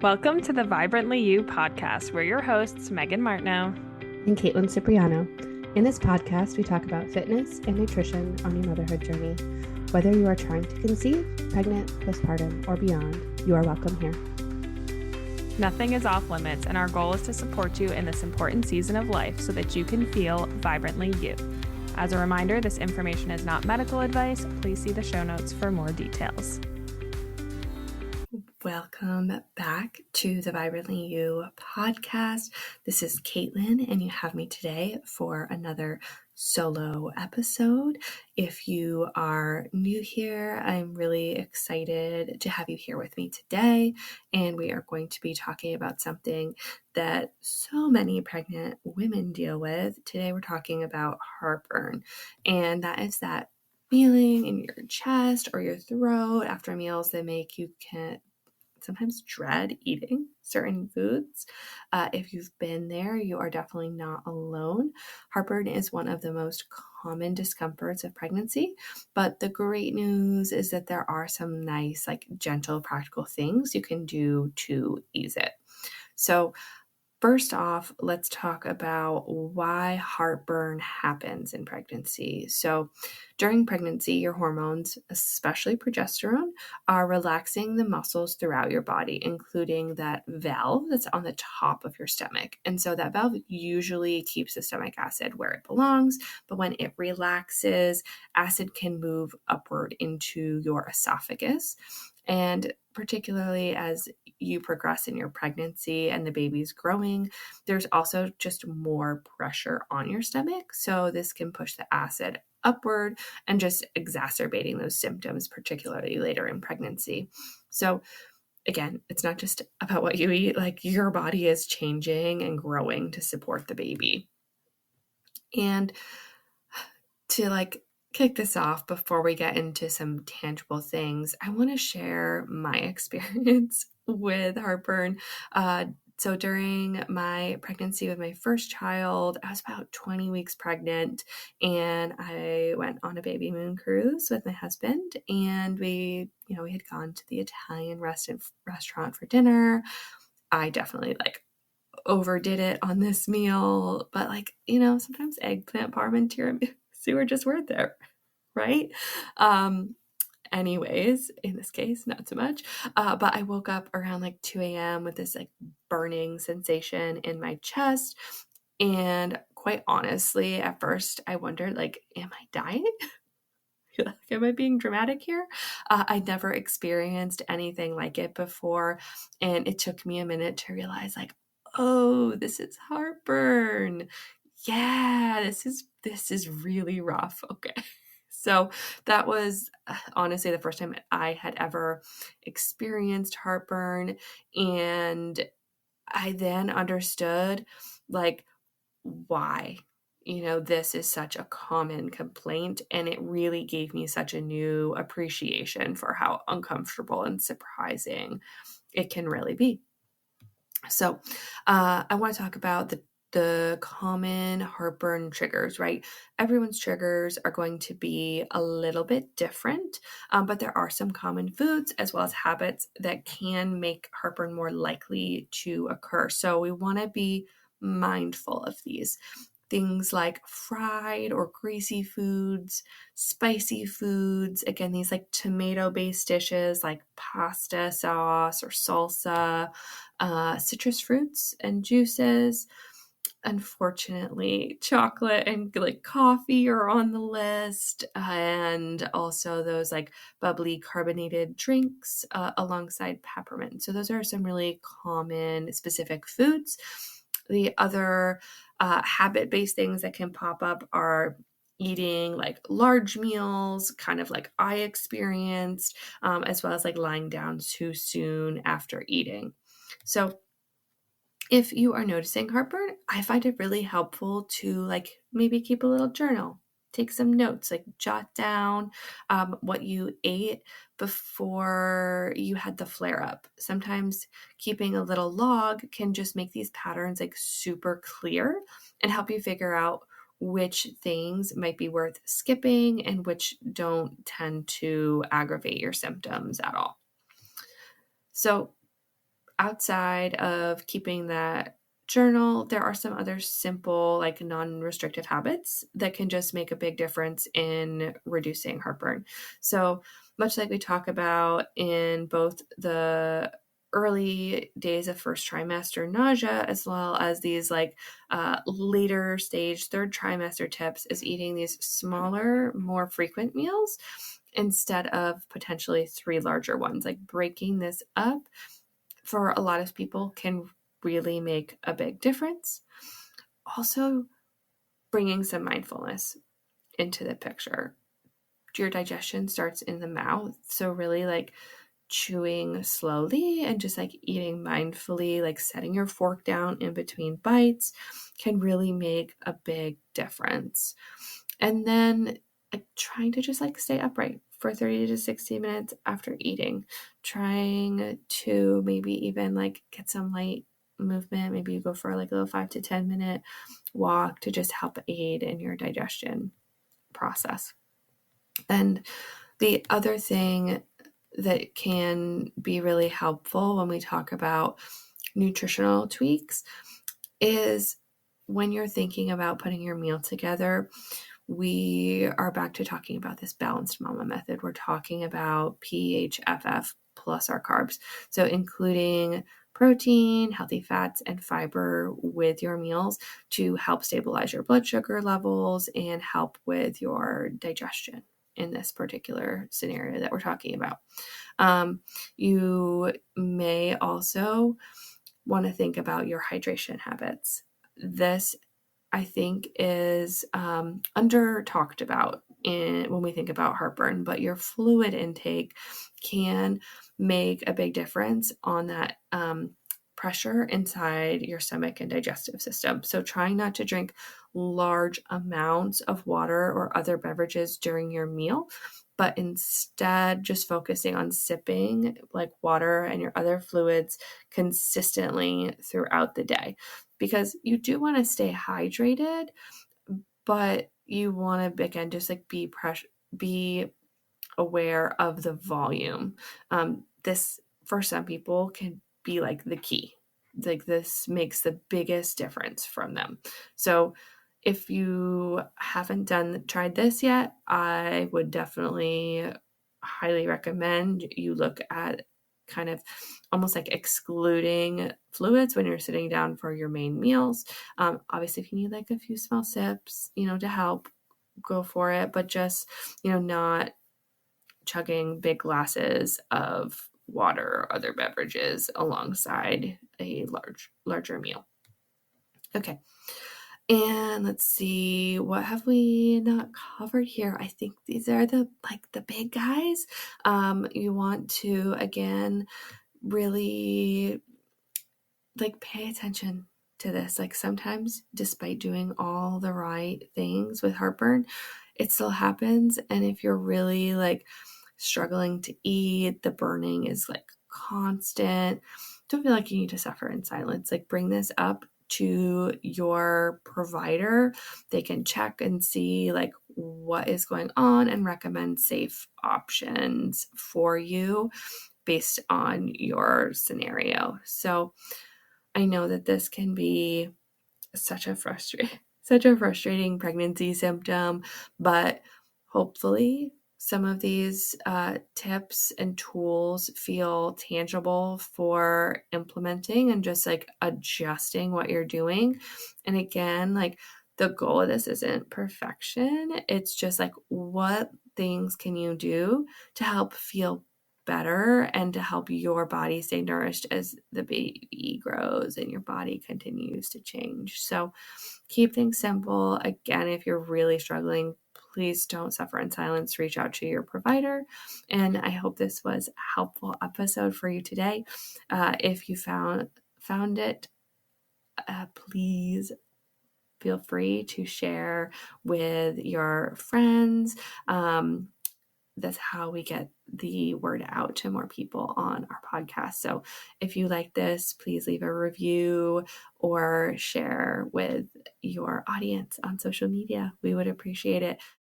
Welcome to the Vibrantly You podcast. We're your hosts, Megan Martineau and Caitlin Cipriano. In this podcast, we talk about fitness and nutrition on your motherhood journey. Whether you are trying to conceive, pregnant, postpartum, or beyond, you are welcome here. Nothing is off limits, and our goal is to support you in this important season of life so that you can feel vibrantly you. As a reminder, this information is not medical advice. Please see the show notes for more details. Welcome back to the Vibrantly You podcast. This is Caitlin, and you have me today for another solo episode. If you are new here, I'm really excited to have you here with me today, and we are going to be talking about something that so many pregnant women deal with. Today we're talking about heartburn, and that is that feeling in your chest or your throat after meals that make you sometimes dread eating certain foods. If you've been there, you are definitely not alone. Heartburn is one of the most common discomforts of pregnancy, but the great news is that there are some nice, gentle, practical things you can do to ease it. So first off, let's talk about why heartburn happens in pregnancy. So during pregnancy, your hormones, especially progesterone, are relaxing the muscles throughout your body, including that valve that's on the top of your stomach. And so that valve usually keeps the stomach acid where it belongs, but when it relaxes, acid can move upward into your esophagus. And particularly as you progress in your pregnancy and the baby's growing, there's also just more pressure on your stomach. So this can push the acid upward and just exacerbating those symptoms, particularly later in pregnancy. So again, it's not just about what you eat, your body is changing and growing to support the baby. And to kick this off before we get into some tangible things, I want to share my experience with heartburn. So during my pregnancy with my first child, I was about 20 weeks pregnant, and I went on a baby moon cruise with my husband, and we had gone to the Italian restaurant for dinner. I definitely overdid it on this meal, but sometimes eggplant parm and tiramisu are just worth it, right? Anyways, in this case, not so much. But I woke up around 2 a.m. with this burning sensation in my chest. And quite honestly, at first I wondered, am I dying? Am I being dramatic here? I'd never experienced anything like it before. And it took me a minute to realize oh, this is heartburn. Yeah, this is really rough. Okay. So that was honestly the first time I had ever experienced heartburn. And I then understood why, this is such a common complaint. And it really gave me such a new appreciation for how uncomfortable and surprising it can really be. So I want to talk about the common heartburn triggers, right? Everyone's triggers are going to be a little bit different, but there are some common foods as well as habits that can make heartburn more likely to occur. So we want to be mindful of these. Things like fried or greasy foods, spicy foods, again, these tomato-based dishes like pasta sauce or salsa, citrus fruits and juices. Unfortunately, chocolate and coffee are on the list, and also those bubbly carbonated drinks alongside peppermint. So those are some really common specific foods. The other habit-based things that can pop up are eating large meals, kind of like I experienced, as well as lying down too soon after eating. So if you are noticing heartburn, I find it really helpful to maybe keep a little journal, take some notes, jot down what you ate before you had the flare up. Sometimes keeping a little log can just make these patterns super clear and help you figure out which things might be worth skipping and which don't tend to aggravate your symptoms at all. So outside of keeping that journal, there are some other simple, like non-restrictive habits that can just make a big difference in reducing heartburn. So much like we talk about in both the early days of first trimester nausea, as well as these like later stage third trimester tips, is eating these smaller, more frequent meals instead of potentially 3 larger ones. Like breaking this up for a lot of people can really make a big difference. Also, bringing some mindfulness into the picture. Your digestion starts in the mouth, so really like chewing slowly and just like eating mindfully, like setting your fork down in between bites, can really make a big difference. And then like trying to just like stay upright for 30 to 60 minutes after eating, trying to maybe even like get some light movement. Maybe you go for like a little 5 to 10 minute walk to just help aid in your digestion process. And the other thing that can be really helpful when we talk about nutritional tweaks is when you're thinking about putting your meal together, we are back to talking about this balanced mama method. We're talking about PHFF plus our carbs. So including protein, healthy fats, and fiber with your meals to help stabilize your blood sugar levels and help with your digestion in this particular scenario that we're talking about. You may also want to think about your hydration habits. This, I think, is under talked about when we think about heartburn, but your fluid intake can make a big difference on that pressure inside your stomach and digestive system. So trying not to drink large amounts of water or other beverages during your meal, but instead just focusing on sipping like water and your other fluids consistently throughout the day. Because you do want to stay hydrated, but you want to, again, just like be aware of the volume. This, for some people, can be like the key. Like this makes the biggest difference from them. So if you haven't tried this yet, I would definitely highly recommend you look at kind of almost like excluding fluids when you're sitting down for your main meals. Obviously, if you need like a few small sips, to help, go for it, but just, not chugging big glasses of water or other beverages alongside a larger meal. Okay. And let's see, what have we not covered here? I think these are the big guys. You want to, again, really like pay attention to this. Like sometimes despite doing all the right things with heartburn, it still happens. And if you're really like struggling to eat, the burning is like constant, don't feel like you need to suffer in silence. Like bring this up to your provider. They can check and see like what is going on and recommend safe options for you based on your scenario. So I know that this can be such a frustrating pregnancy symptom, but hopefully some of these tips and tools feel tangible for implementing and just like adjusting what you're doing. And again, like the goal of this isn't perfection. It's just like what things can you do to help feel better and to help your body stay nourished as the baby grows and your body continues to change. So keep things simple. Again, if you're really struggling, please don't suffer in silence. Reach out to your provider. And I hope this was a helpful episode for you today. If you found it, please feel free to share with your friends. That's how we get the word out to more people on our podcast. So if you like this, please leave a review or share with your audience on social media. We would appreciate it.